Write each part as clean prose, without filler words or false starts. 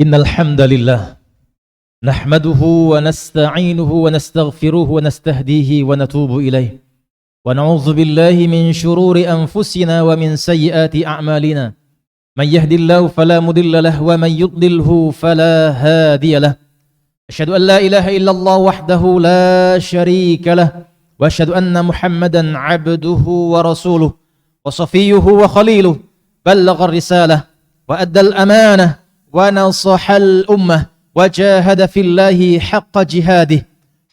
Innal hamdalillah nahmaduhu wa nasta'inuhu wa nastaghfiruhu wa nastahdihi wa natubu ilaih wa na'udzu billahi min shururi anfusina wa min sayyiati a'malina man yahdihillahu fala mudilla lahu wa man yudlilhu fala hadiya lahu asyhadu an la ilaha illallah wahdahu la syarika lahu wa asyhadu anna muhammadan 'abduhu wa rasuluhu wa safiyyuhu wa khaliluhu ballagha ar-risalah wa addal amanah wa nasahal ummah wa jahada fillahi haqqa jihadih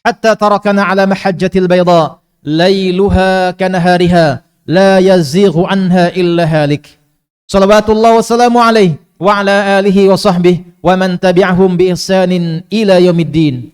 hatta tarakana ala mahajjatil bayda lailuha kanahariha la yazighu anha illa halik salawatullah wa salamu alaihi wa ala alihi wa sahbihi wa man tabi'ahum bi ihsanin ila yaumiddin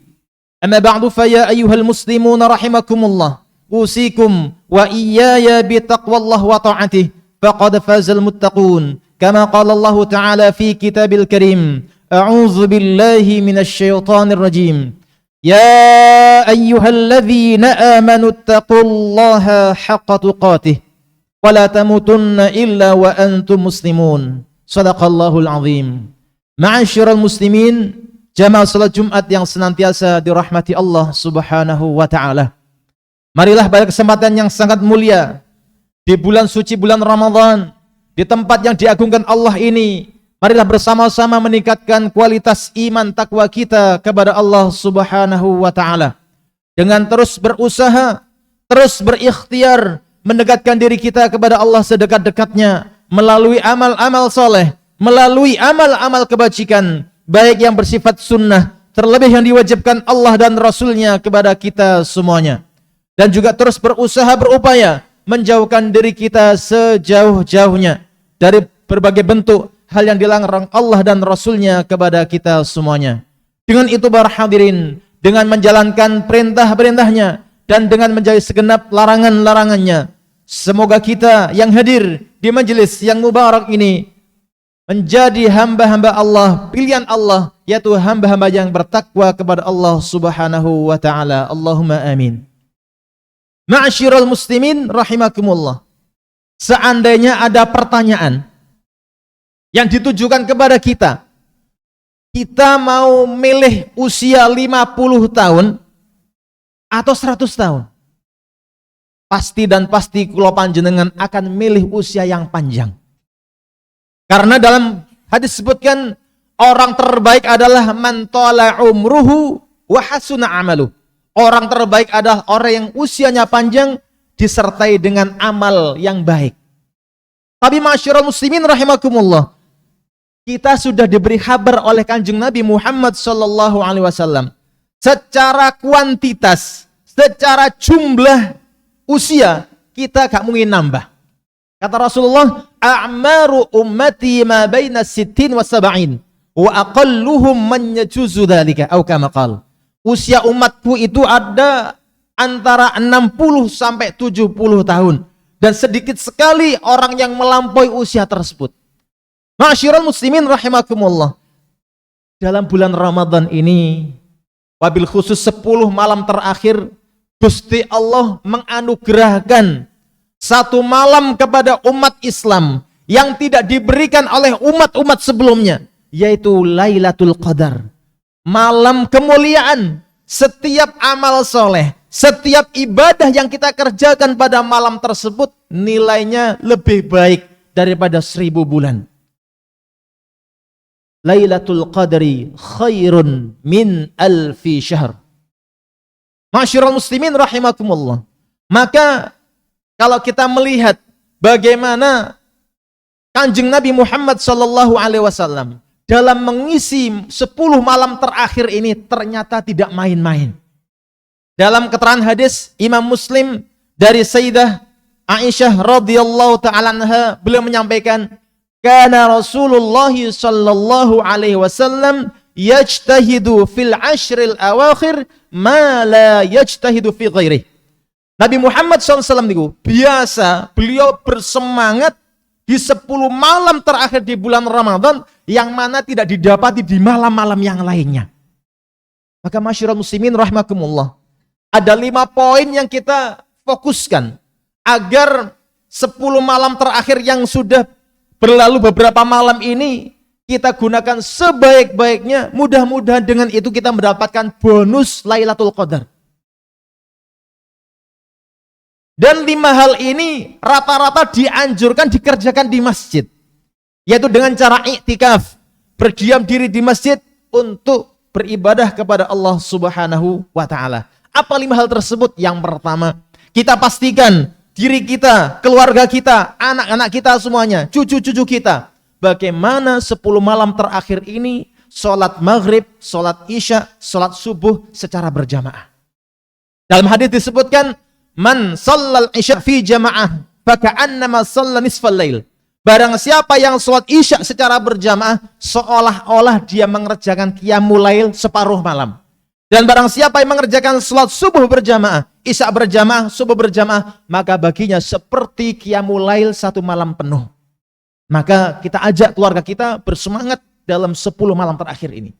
amma ba'du fa ya ayyuhal muslimun rahimakumullah usikum wa iyaya bi taqwallah wa ta'atih faqad fazal muttaqun kama qala Allah Ta'ala fi kitabil karim a'udzu billahi minasy syaithanir rajim ya ayyuhalladzina amanu taqullaha haqqa tuqatih wa la tamutunna illa wa antum muslimun sadaqallahul azim. Ma'asyiral muslimin, jamaah salat Jumat yang senantiasa dirahmati Allah Subhanahu wa taala. Marilah pada kesempatan yang sangat mulia di bulan suci bulan Ramadan, di tempat yang diagungkan Allah ini, marilah bersama-sama meningkatkan kualitas iman takwa kita kepada Allah Subhanahu wa taala dengan terus berusaha, terus berikhtiar mendekatkan diri kita kepada Allah sedekat-dekatnya melalui amal-amal soleh, melalui amal-amal kebajikan, baik yang bersifat sunnah, terlebih yang diwajibkan Allah dan Rasulnya kepada kita semuanya, dan juga terus berusaha berupaya menjauhkan diri kita sejauh-jauhnya dari berbagai bentuk hal yang dilarang Allah dan Rasulnya kepada kita semuanya. Dengan itu para hadirin, dengan menjalankan perintah-perintahnya dan dengan menjauhi segenap larangan-larangannya, semoga kita yang hadir di majelis yang mubarak ini menjadi hamba-hamba Allah, pilihan Allah, yaitu hamba-hamba yang bertakwa kepada Allah Subhanahu wa ta'ala. Allahumma amin. Ma'asyiral muslimin rahimakumullah. Seandainya ada pertanyaan yang ditujukan kepada kita, kita mau milih usia 50 tahun atau 100 tahun? Pasti dan pasti kula panjenengan akan milih usia yang panjang. Karena dalam hadis disebutkan orang terbaik adalah man tala umruhu wa hasuna amaluh. Orang terbaik adalah orang yang usianya panjang disertai dengan amal yang baik. Tapi ma'asyiral muslimin rahimakumullah, kita sudah diberi kabar oleh Kanjeng Nabi Muhammad sallallahu alaihi wasallam secara kuantitas, secara jumlah usia kita gak mungkin nambah. Kata Rasulullah, a'maru ummati ma baina 60 wa 70 wa aqalluhum man yajuzu dzalika au kama qala. Usia umatku itu ada antara 60 sampai 70 tahun. Dan sedikit sekali orang yang melampaui usia tersebut. Ma'asyiral muslimin rahimakumullah. Dalam bulan Ramadan ini, wabil khusus 10 malam terakhir, Gusti Allah menganugerahkan satu malam kepada umat Islam yang tidak diberikan oleh umat-umat sebelumnya, yaitu Lailatul Qadar. Malam kemuliaan. Setiap amal soleh, setiap ibadah yang kita kerjakan pada malam tersebut nilainya lebih baik daripada 1000 bulan. Lailatul Qadri khairun min alfi syahr. Ma'asyiral muslimin rahimakumullah. Maka kalau kita melihat bagaimana Kanjeng Nabi Muhammad sallallahu alaihi wasallam dalam mengisi 10 malam terakhir ini ternyata tidak main-main. Dalam keterangan hadis Imam Muslim dari Sayyidah Aisyah radhiyallahu ta'ala anha, beliau menyampaikan, kana Rasulullah sallallahu alaihi wasallam yajtahidu fil ashril awakhir ma la yajtahidu fi ghairihi. Nabi Muhammad SAW itu biasa beliau bersemangat di 10 malam terakhir di bulan Ramadan yang mana tidak didapati di malam-malam yang lainnya. Maka ma'asyiral muslimin rahimakumullah, ada 5 poin yang kita fokuskan agar 10 malam terakhir yang sudah berlalu beberapa malam ini kita gunakan sebaik-baiknya. Mudah-mudahan dengan itu kita mendapatkan bonus Lailatul Qadar. Dan 5 hal ini rata-rata dianjurkan dikerjakan di masjid. Yaitu dengan cara iktikaf, berdiam diri di masjid untuk beribadah kepada Allah Subhanahu wa Ta'ala. Apa 5 hal tersebut? Yang pertama, kita pastikan diri kita, keluarga kita, anak-anak kita semuanya, cucu-cucu kita, bagaimana 10 malam terakhir ini sholat maghrib, sholat isya, sholat subuh secara berjamaah. Dalam hadis disebutkan, man shallal isya fi jamaah faka'annama shalla nisfal lail. Barang siapa yang sholat isya secara berjamaah, seolah-olah dia mengerjakan qiyamul lail separuh malam. Dan barang siapa yang mengerjakan sholat subuh berjamaah, isya berjamaah, subuh berjamaah, maka baginya seperti qiyamul lail 1 malam penuh. Maka kita ajak keluarga kita bersemangat dalam 10 malam terakhir ini.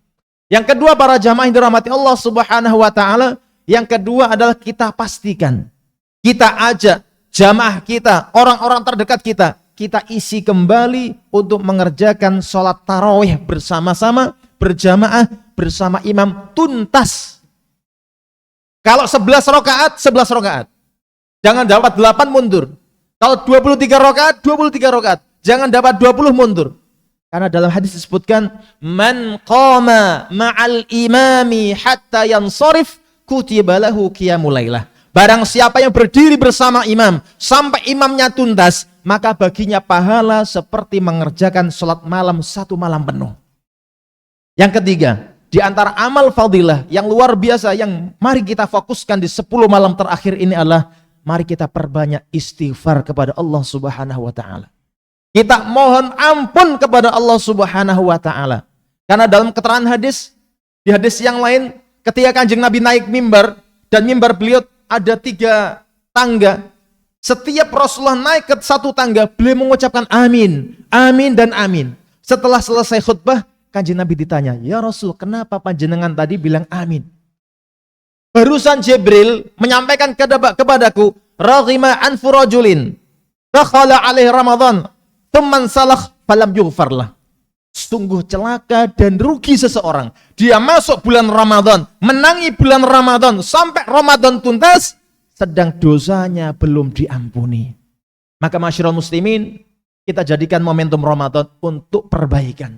Yang kedua, para jamaah yang dirahmati Allah Subhanahu wa Ta'ala, yang kedua adalah kita pastikan, kita ajak jamaah kita, orang-orang terdekat kita, kita isi kembali untuk mengerjakan sholat tarawih bersama-sama, berjamaah, bersama imam tuntas. Kalau 11 rakaat, 11 rakaat. Jangan dapat 8 mundur. Kalau 23 rakaat, 23 rakaat. Jangan dapat 20 mundur. Karena dalam hadis disebutkan, man qama ma'al imami hatta yansarif kutiba lahu qiyamul lailah. Barang siapa yang berdiri bersama imam sampai imamnya tuntas, maka baginya pahala seperti mengerjakan sholat malam 1 malam penuh. Yang ketiga, di antara amal fadilah yang luar biasa yang mari kita fokuskan di 10 malam terakhir ini adalah mari kita perbanyak istighfar kepada Allah Subhanahu wa Ta'ala. Kita mohon ampun kepada Allah Subhanahu wa Ta'ala. Karena dalam keterangan hadis, di hadis yang lain, ketika Kanjeng Nabi naik mimbar, dan mimbar beliau ada 3 tangga. Setiap Rasulullah naik ke 1 tangga, beliau mengucapkan amin, amin dan amin. Setelah selesai khutbah, Kanjeng Nabi ditanya, ya Rasul, kenapa panjenengan tadi bilang amin? Barusan Jibril menyampaikan kepadaku, raghima anfu rajulin dakhala alaihi Ramadan thumman salakh falam yughfarlah. Sungguh celaka dan rugi seseorang. Dia masuk bulan Ramadan, menangi bulan Ramadan sampai Ramadan tuntas, sedang dosanya belum diampuni. Maka masyarul muslimin, kita jadikan momentum Ramadan untuk perbaikan.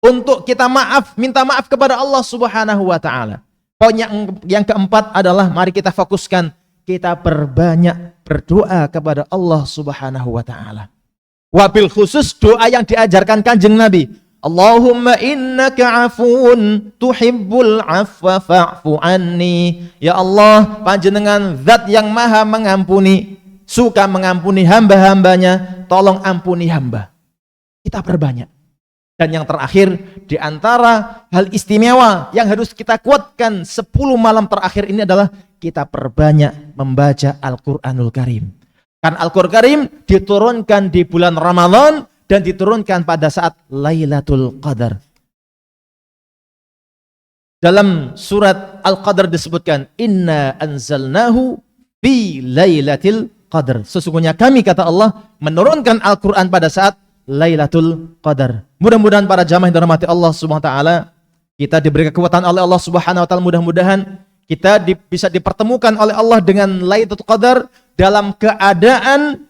Untuk kita minta maaf kepada Allah Subhanahu wa Ta'ala. Poin yang keempat adalah mari kita fokuskan, kita perbanyak berdoa kepada Allah Subhanahu wa Ta'ala. Wabil khusus doa yang diajarkan Kanjeng Nabi, Allahumma innaka afuun tuhibbul afwa fa'fu anni. Ya Allah, panjenengan zat yang maha mengampuni, suka mengampuni hamba-hambanya, tolong ampuni hamba. Kita perbanyak. Dan yang terakhir, di antara hal istimewa yang harus kita kuatkan 10 malam terakhir ini adalah kita perbanyak membaca Al-Quranul Karim. Karena Al-Quran Karim diturunkan di bulan Ramadan dan diturunkan pada saat Lailatul Qadar. Dalam surat Al-Qadar disebutkan, Inna anzalnahu fi Lailatul Qadar. Sesungguhnya kami, kata Allah, menurunkan Al-Quran pada saat Lailatul Qadar. Mudah-mudahan para jamaah yang dirahmati Allah Subhanahu wa Ta'ala, kita diberi kekuatan oleh Allah Subhanahu wa Ta'ala. Mudah-mudahan kita bisa dipertemukan oleh Allah dengan Lailatul Qadar dalam keadaan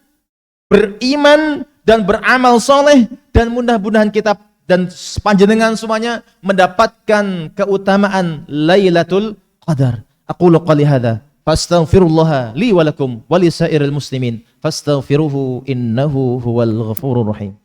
beriman dan beramal soleh, dan mudah-mudahan kita dan panjenengan semuanya mendapatkan keutamaan Lailatul Qadar. Aqulu qali hadza fastaghfirullah li wa lakum wa li sairil muslimin fastaghfiruhu innahu huwal ghafurur rahim.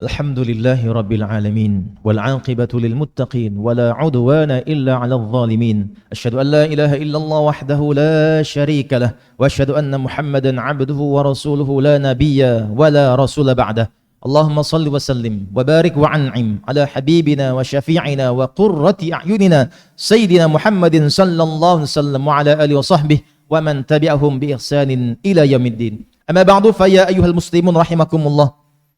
Alhamdulillahi Rabbil Alamin wal aqibatu lil muttaqin wala udwana illa 'alal zalimin. Asyhadu an la ilaha illallah wahdahu la syarika lah wa asyhadu anna Muhammadan 'abduhu wa rasuluhu la nabiyya wa la rasula ba'dah. اللهم صل وسلم وبارك وعنعم على حبيبنا وشفيعنا وقرة أعيننا سيدنا محمد صلى الله عليه وسلم وعلى آله وصحبه ومن تبعهم بإحسان إلى يوم الدين. أما بعد فيا أيها المسلمون رحمكم الله،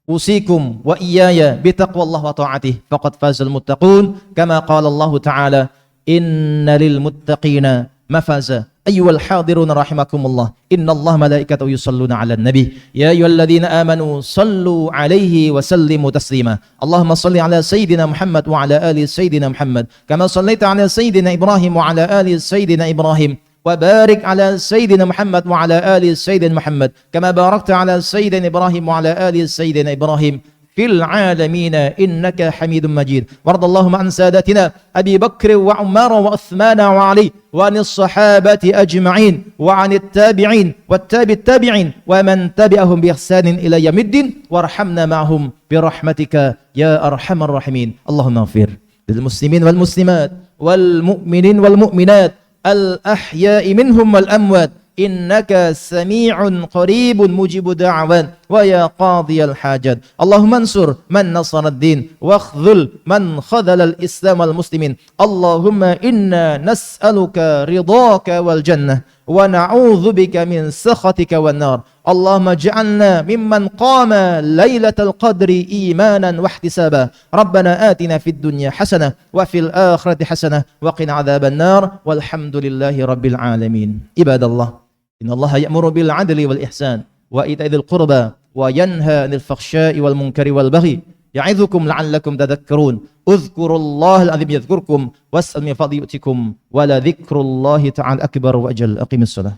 أوصيكم وإياي بتقوى الله وطاعته فقد فاز المتقون، كما قال الله تعالى إن للمتقين مفازا. أيها الحاضرون رحمكم الله، إن الله ملائكته يصلون على النبي يا أيها الذين آمنوا صلوا عليه وسلموا تسليما. اللهم صل على سيدنا محمد وعلى آل سيدنا محمد كما صليت على سيدنا إبراهيم وعلى آل سيدنا إبراهيم، وبارك على سيدنا محمد وعلى آل سيدنا محمد كما باركت على سيدنا إبراهيم وعلى آل سيدنا إبراهيم في العالمين إنك حميد مجيد. وارض اللهم عن سادتنا أبي بكر وعمر وعثمان وعلي وعن الصحابة أجمعين وعن التابعين والتابع التابعين ومن تبعهم بإحسان إلى يوم الدين، وارحمنا معهم برحمتك يا أرحم الراحمين. اللهم اغفر للمسلمين والمسلمات والمؤمنين والمؤمنات الأحياء منهم والأموات إنك سميع قريب مجيب دعوات ويا قاضي الحاجات. اللهم انصر من نصر الدين واخذل من خذل الإسلام والمسلمين. اللهم إنا نسألك رضاك والجنة ونعوذ بك من سخطك والنار. اللهم اجعلنا ممن قام ليلة القدر إيمانا واحتسابا. ربنا آتنا في الدنيا حسنة وفي الآخرة حسنة وقنا عذاب النار والحمد لله رب العالمين. عباد الله، إن الله يأمر بالعدل والإحسان وإيتاء ذي القربى وينهى عن الفحشاء والمنكر والبغي يعظكم لعلكم تذكرون. اذكروا الله العظيم يذكركم واسألوا من فضله يؤتكم ولذكر الله تعالى أكبر وأجل. أقيموا الصلاة.